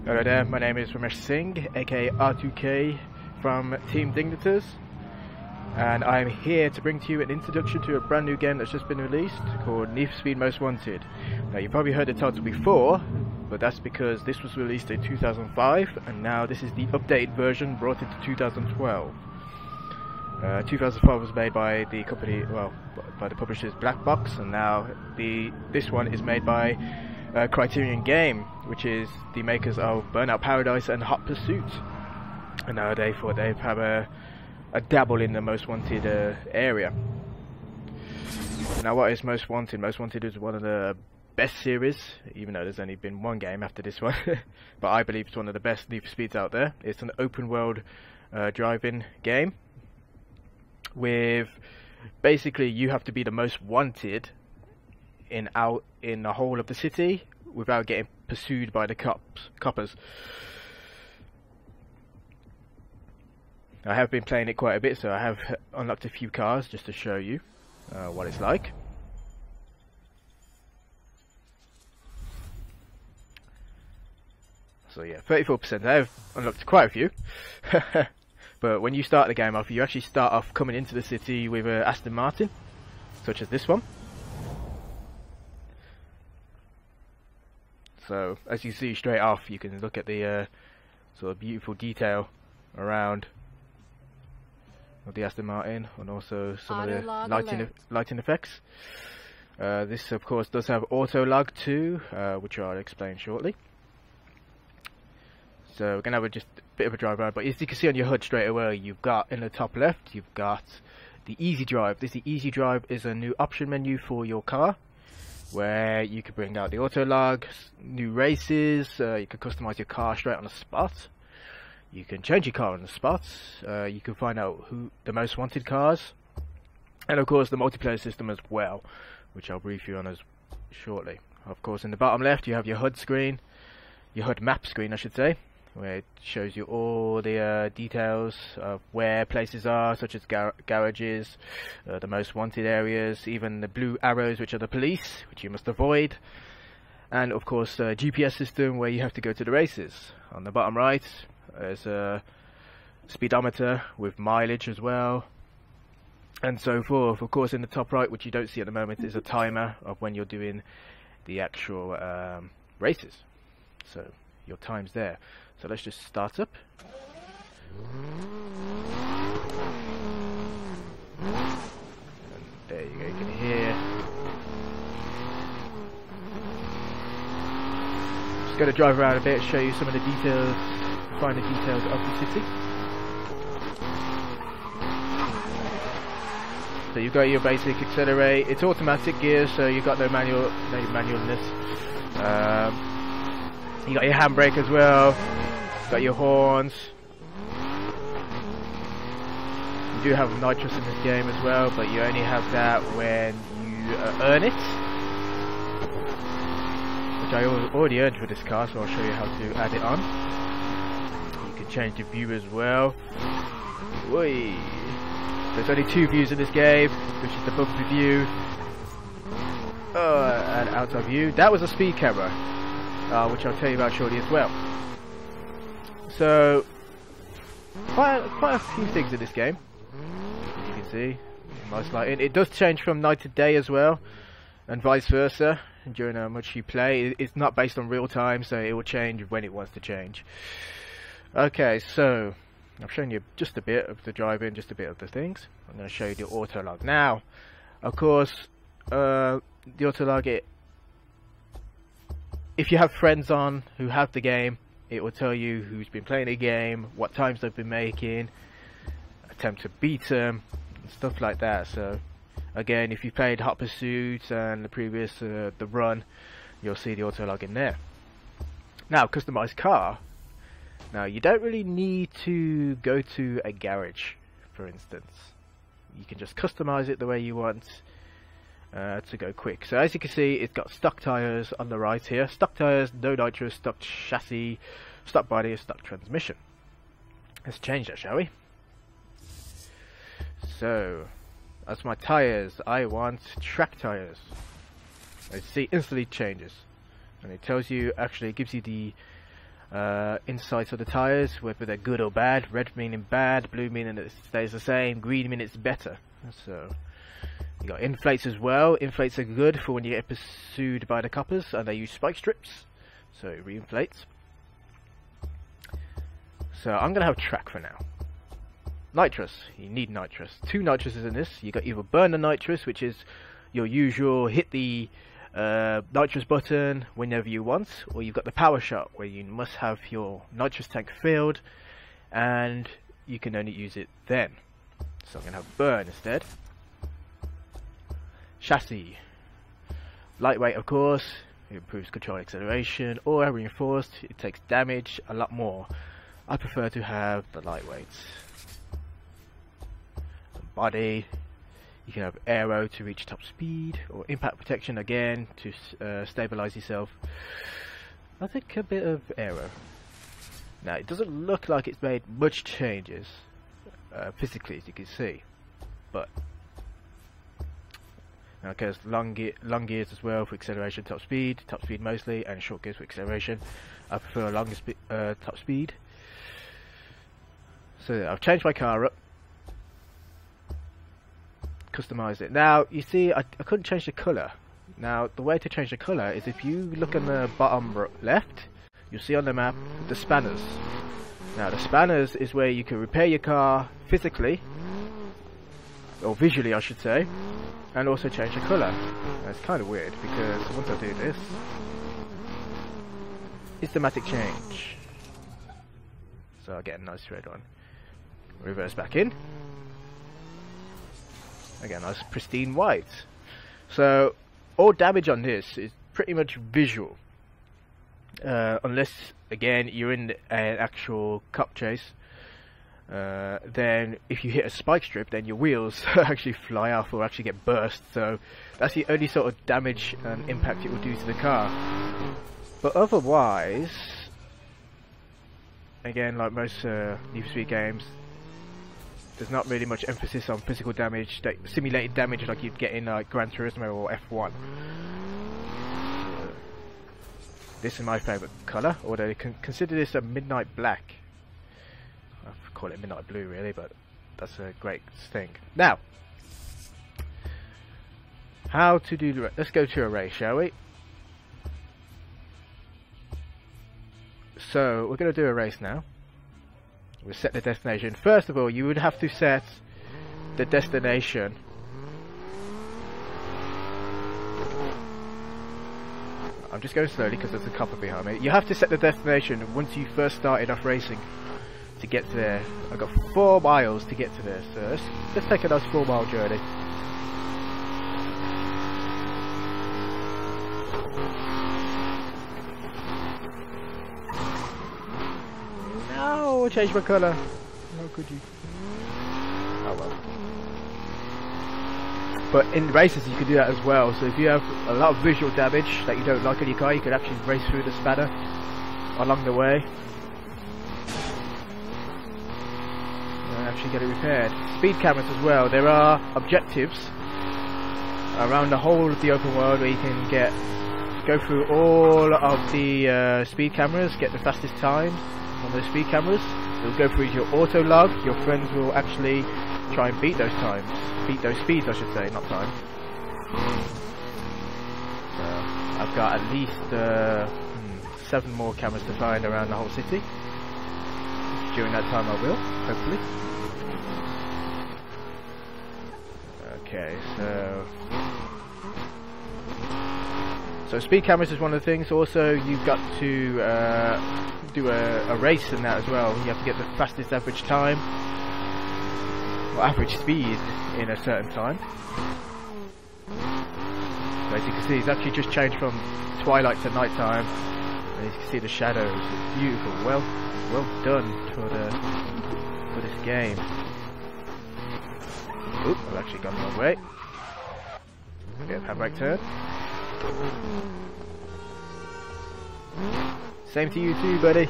Hello there, my name is Ramesh Singh, aka r2k from Team Dignitas, and I am here to bring to you an introduction to a brand new game that's just been released called Need for Speed Most Wanted. Now you've probably heard the title before, but that's because this was released in 2005 and now this is the updated version brought into 2012. 2005 was made by the company, well, by the publishers Black Box, and now this one is made by Criterion Game, which is the makers of Burnout Paradise and Hot Pursuit. And now they thought they'd have a dabble in the Most Wanted area. Now what is Most Wanted? Most Wanted is one of the best series, even though there's only been one game after this one. But I believe it's one of the best Need for Speeds out there. It's an open world driving game with basically you have to be the most wanted in the whole of the city without getting pursued by the coppers. I have been playing it quite a bit, so I have unlocked a few cars just to show you what it's like. So yeah, 34%. I have unlocked quite a few. But when you start the game off, you actually start off coming into the city with a Aston Martin, such as this one. So as you see straight off, you can look at the sort of beautiful detail around of the Aston Martin, and also some of the lighting effects. This of course does have auto log too, which I'll explain shortly. So we're gonna have just a bit of a drive around, but as you can see on your HUD straight away, you've got in the top left, you've got the Easy Drive. The Easy Drive is a new option menu for your car, where you can bring out the auto log, new races, you can customize your car straight on the spot, you can change your car on the spot, you can find out who the most wanted cars, and of course the multiplayer system as well, which I'll brief you on as shortly. Of course in the bottom left you have your HUD screen, your HUD map screen I should say, where it shows you all the details of where places are, such as garages, the most wanted areas, even the blue arrows which are the police, which you must avoid, and of course GPS system where you have to go to the races. On the bottom right there's a speedometer with mileage as well, and so forth. Of course in the top right, which you don't see at the moment, is a timer of when you're doing the actual races, so your time's there. So let's just start up. And there you go, you can hear. Just going to drive around a bit, show you some of the details, finer details of the city. So you've got your basic accelerate, it's automatic gears, so you've got no manualness. You got your handbrake as well, got your horns. You do have nitrous in this game as well, but you only have that when you earn it, which I already earned for this car, so I'll show you how to add it on. You can change the view as well. Whee! There's only two views in this game, which is the bumper view and outside view. That was a speed camera, which I'll tell you about shortly as well. So quite a few things in this game, as you can see. Nice lighting. It does change from night to day as well, and vice versa during how much you play. It's not based on real time, so it will change when it wants to change. Okay, so I've shown you just a bit of the driving, just a bit of the things. I'm going to show you the auto log now. Of course, the auto log, if you have friends on who have the game, it will tell you who's been playing the game, what times they've been making, attempt to beat them, and stuff like that. So again, if you played Hot Pursuit and the previous the run, you'll see the auto log in there. Now, customized car. Now you don't really need to go to a garage, for instance. You can just customize it the way you want to go quick. So as you can see, it's got stock tires on the right here. Stock tires, no nitrous, stock chassis, stock body, stock transmission. Let's change that, shall we? So as my tires, I want track tires. As you see, instantly changes, and it tells you, actually it gives you the insides of the tires, whether they're good or bad. Red meaning bad, blue meaning it stays the same, green meaning it's better. So you got inflates as well. Inflates are good for when you get pursued by the coppers, and they use spike strips, so it re-inflates. So I'm gonna have track for now. Nitrous, you need nitrous. 2 nitruses in this. You got either burn the nitrous, which is your usual hit the nitrous button whenever you want, or you've got the power shot where you must have your nitrous tank filled and you can only use it then. So I'm gonna have burn instead. Chassis, lightweight of course, it improves control and acceleration, or reinforced, it takes damage a lot more. I prefer to have the lightweights. Body, you can have aero to reach top speed, or impact protection again to stabilize yourself. I think a bit of aero. Now it doesn't look like it's made much changes physically, as you can see, but okay, long gears as well for acceleration, top speed mostly, and short gears for acceleration. I prefer longest top speed. So I've changed my car up, customized it. Now you see I couldn't change the colour. Now the way to change the colour is if you look on the bottom left, you'll see on the map the spanners. Now the spanners is where you can repair your car physically, or visually I should say, and also change the colour. Now, it's kind of weird because once I do this, systematic change. So I get a nice red one. Reverse back in. Again, nice pristine white. So all damage on this is pretty much visual, unless again you're in an actual cup chase. Then if you hit a spike strip, then your wheels actually fly off or actually get burst. So that's the only sort of damage and impact it will do to the car. But otherwise, again, like most Need for Speed games, there's not really much emphasis on physical damage, simulated damage like you'd get in Gran Turismo or F1. This is my favourite colour, although you can consider this a midnight black. I call it midnight blue really, but that's a great thing. Now, how to do the let's go to a race, shall we? So we're going to do a race now. We'll set the destination. First of all, you would have to set the destination. I'm just going slowly because there's a copper behind me. You have to set the destination once you first started off racing to get to there. I've got 4 miles to get to there, so let's take a nice 4-mile journey. No, I changed my colour. How could you? Oh well. But in races you can do that as well, so if you have a lot of visual damage that you don't like on your car, you can actually race through the spanner along the way and actually get it repaired. Speed cameras as well. There are objectives around the whole of the open world where you can go through all of the speed cameras, get the fastest times on those speed cameras. It'll go through your auto log. Your friends will actually try and beat those times. Beat those speeds, I should say, not times. So I've got at least 7 more cameras to find around the whole city. During that time I will, hopefully. Okay, so speed cameras is one of the things. Also, you've got to do a race in that as well. You have to get the fastest average time, or average speed, in a certain time. So as you can see, it's actually just changed from twilight to night time, and you can see the shadows. It's beautiful. Well done for this game. Oop, I've actually gone the wrong way. Bit of handbrake turn. Same to you too, buddy.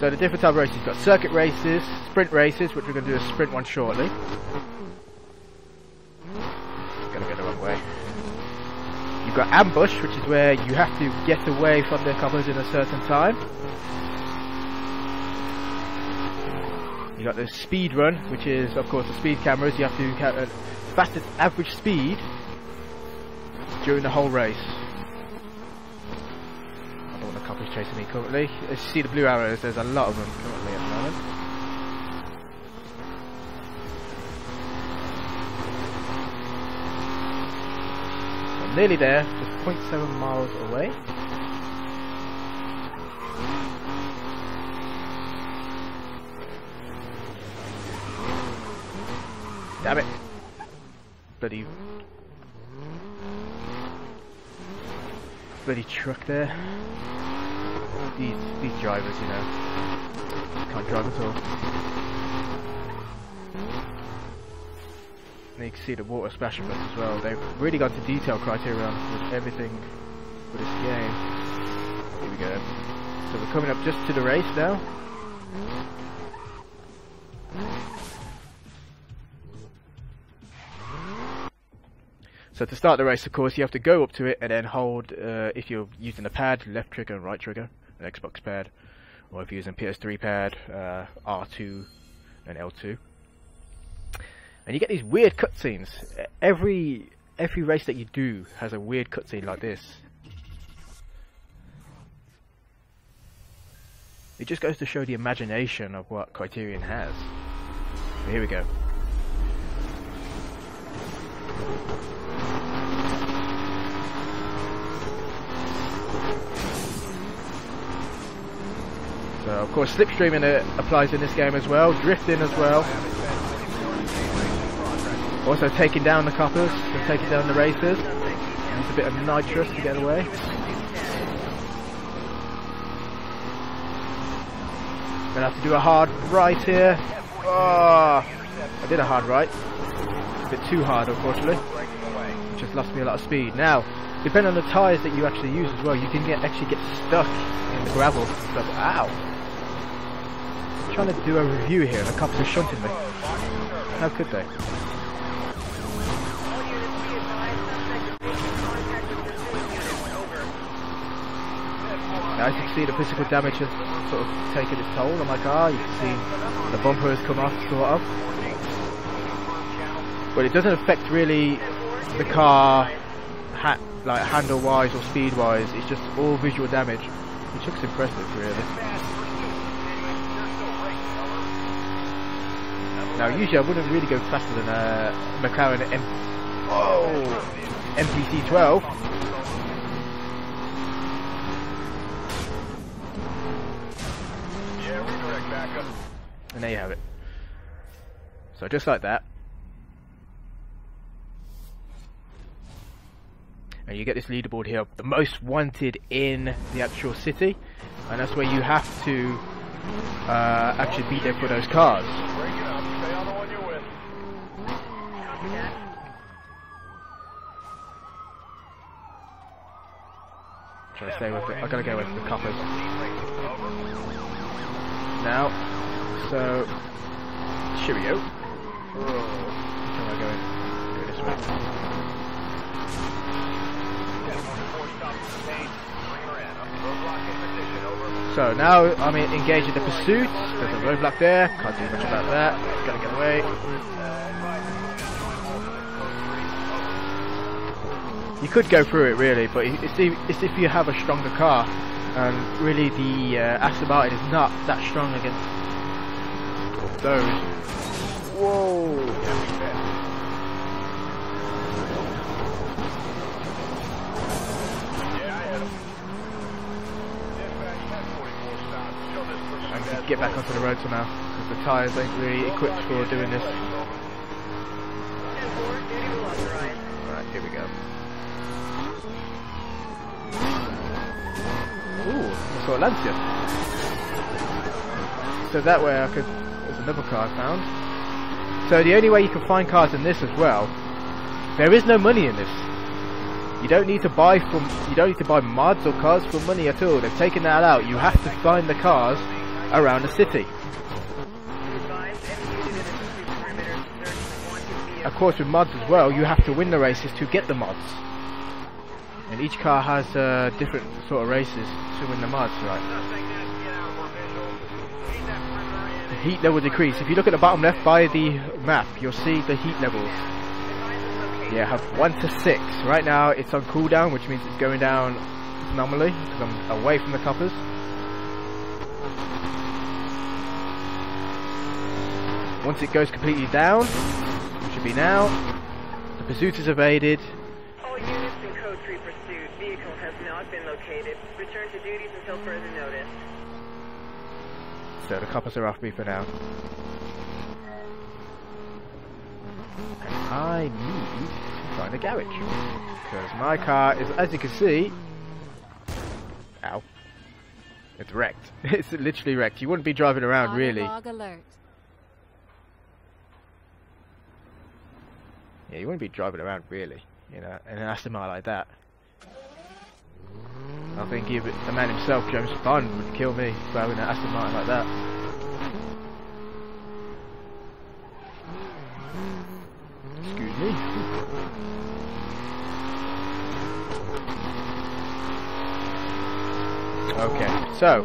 So the different type of races, you've got circuit races, sprint races, which we're going to do a sprint one shortly. Gonna go the wrong way. You've got ambush, which is where you have to get away from the coppers in a certain time. You got the speed run, which is of course the speed cameras. You have to get a fastest average speed during the whole race. I don't want the coppers chasing me currently. As you see the blue arrows, there's a lot of them currently at the moment. So I'm nearly there, just 0.7 miles away. Damn it! Bloody truck there. These drivers, you know, can't drive at all. And you can see the water splashing us as well. They've really got to detail criteria with everything for this game. Here we go. So we're coming up just to the race now. So to start the race, of course, you have to go up to it and then hold, if you're using a pad, left trigger and right trigger, an Xbox pad, or if you're using PS3 pad, R2 and L2. And you get these weird cutscenes. Every race that you do has a weird cutscene like this. It just goes to show the imagination of what Criterion has. So here we go. So of course slipstreaming applies in this game as well, drifting as well. Also taking down the coppers, and taking down the racers. Use a bit of nitrous to get away. Gonna have to do a hard right here. Oh, I did a hard right. A bit too hard unfortunately. It just lost me a lot of speed. Now, depending on the tyres that you actually use as well, you can actually get stuck in the gravel and stuff. Ow! I'm trying to do a review here and the cops are shunting me. How could they? Now as you can see, the physical damage has sort of taken its toll on my car. You can see the bumper has come off sort of. But it doesn't affect really the car like handle wise or speed wise. It's just all visual damage, which looks impressive really. Now usually I wouldn't really go faster than a McLaren MPC12. And there you have it. So just like that. And you get this leaderboard here, the most wanted in the actual city, and that's where you have to actually be there for those cars. Try to stay with it. I gotta get away from the coppers now. So cheerio. Where am I going? Go this way. So now I'm engaged in the pursuit. There's a roadblock there. Can't do much about that. Gotta get away. You could go through it really, but it's if you have a stronger car. And really the Aston Martin is not that strong against those. Whoa! I need to get back onto the road somehow, because the tyres ain't really equipped for doing this. Alright, here we go. Ooh, I saw a Lancia. So that way I could... There's another car I found. So the only way you can find cars in this as well, there is no money in this. You don't need to buy mods or cars for money at all. They've taken that out. You have to find the cars around the city. Of course, with mods as well, you have to win the races to get the mods. And each car has different sort of races to win the mods, right? The heat level decrease. If you look at the bottom left by the map, you'll see the heat levels. Yeah, have 1 to 6. Right now it's on cooldown, which means it's going down normally because I'm away from the coppers. Once it goes completely down, which should be now, the pursuit is evaded. All units in code 3 pursuit. Vehicle has not been located. Return to duties until further notice. So the coppers are off me for now. And I need to find a garage because my car is, as you can see, ow, it's wrecked. It's literally wrecked. You wouldn't be driving around really. Alert. Yeah, you wouldn't be driving around really, you know, in an Aston Martin like that. I think even the man himself, James Bond, would kill me driving an Aston Martin like that. Excuse me. Okay, so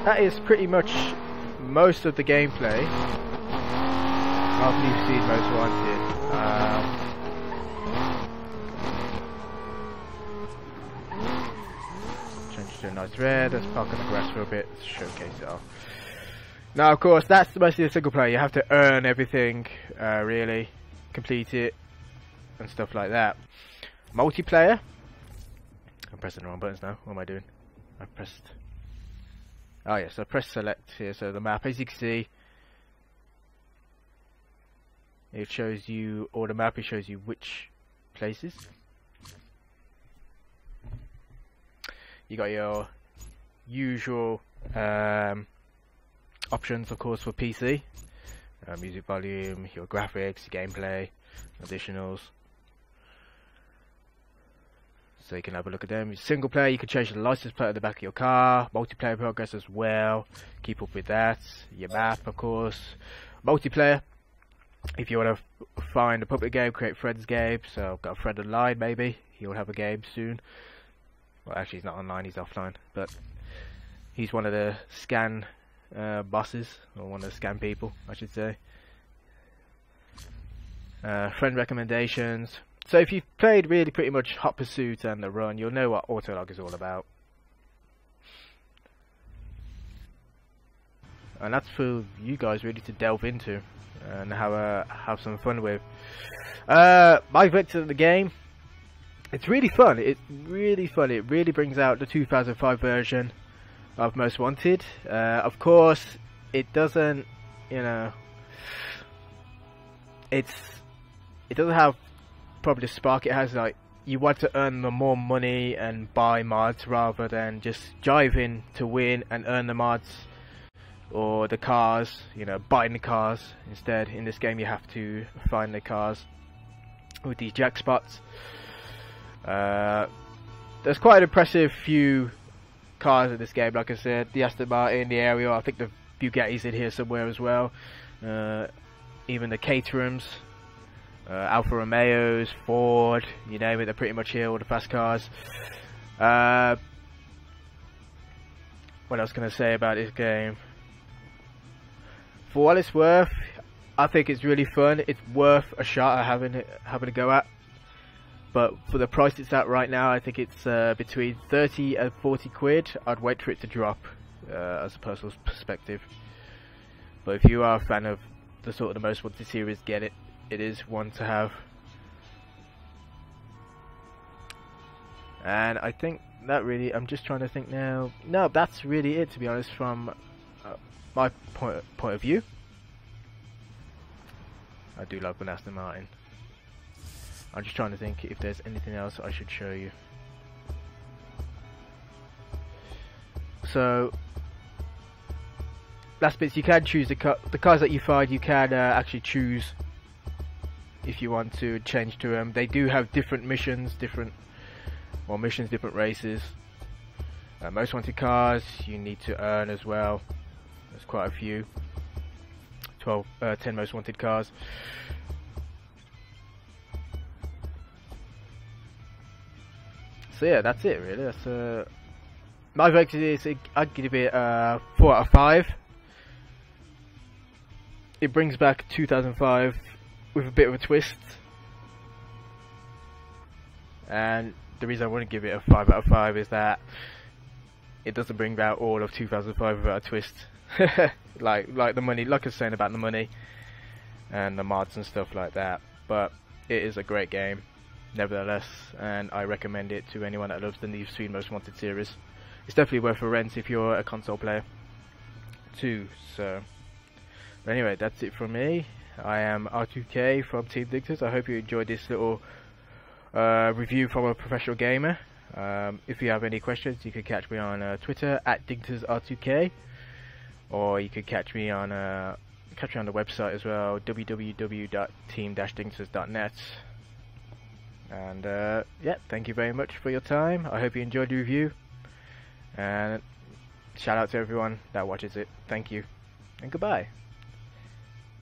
that is pretty much most of the gameplay of Need for Speed Most Wanted. Change to a nice red. Let's park on the grass for a bit. Let's showcase it off. Now, of course, that's mostly the single player. You have to earn everything, really, complete it, and stuff like that. Multiplayer. I'm pressing the wrong buttons now. What am I doing? I pressed. Oh yes, I press select here. So the map, as you can see, it shows you, or the map, it shows you which places. You got your usual options, of course, for PC. Music volume, your graphics, gameplay, additionals. So you can have a look at them. Single player, you can change the license plate at the back of your car. Multiplayer progress as well. Keep up with that. Your map, of course. Multiplayer, if you want to find a public game, create friends game. So I've got a friend online, maybe he'll have a game soon. Well, actually he's not online, he's offline, but he's one of the scan bosses, or one of the scan people, I should say. Friend recommendations. So if you've played really pretty much Hot Pursuit and The Run, you'll know what Autolog is all about. And that's for you guys really to delve into and have some fun with. My verdict of the game, it's really fun. It's really fun. It really brings out the 2005 version of Most Wanted. Of course, it doesn't, you know, it doesn't have probably the spark it has. Like, you want to earn the more money and buy mods rather than just driving to win and earn the mods or the cars, you know, buying the cars. Instead, in this game you have to find the cars with these jack spots. There's quite an impressive few cars in this game, like I said. The Aston Martin, the Ariel, I think the Bugatti's in here somewhere as well. Even the Caterhams, Alfa Romeos, Ford, you name it, they're pretty much here, all the fast cars. What else can I say about this game? For what it's worth, I think it's really fun. It's worth a shot at having a go at. But for the price it's at right now, I think it's between 30 and 40 quid. I'd wait for it to drop, as a personal perspective. But if you are a fan of the sort of the Most Wanted series, get it. It is one to have. And I think that really, I'm just trying to think now. No, that's really it, to be honest, from my point of view. I do love an Aston Martin. I'm just trying to think if there's anything else I should show you. So, last bits, you can choose the cars that you find. You can actually choose if you want to change to them. They do have different missions, different races. Most wanted cars you need to earn as well. There's quite a few. 10 most wanted cars. So yeah, that's it really. That's my verdict is I'd give it 4 out of 5. It brings back 2005 with a bit of a twist, and the reason I wouldn't give it a 5 out of 5 is that it doesn't bring out all of 2005 without a twist. like the money, like I was saying about the money and the mods and stuff like that. But it is a great game nevertheless, and I recommend it to anyone that loves the Need for Speed Most Wanted series. It's definitely worth a rent if you're a console player too. So but anyway, that's it from me. I am r2k from Team Dignitas. I hope you enjoyed this little review from a professional gamer. If you have any questions, you can catch me on Twitter at DignitasR2k, or you could catch me on the website as well, www.team-dignitas.net. And yeah, thank you very much for your time. I hope you enjoyed the review, and shout out to everyone that watches it. Thank you, and goodbye.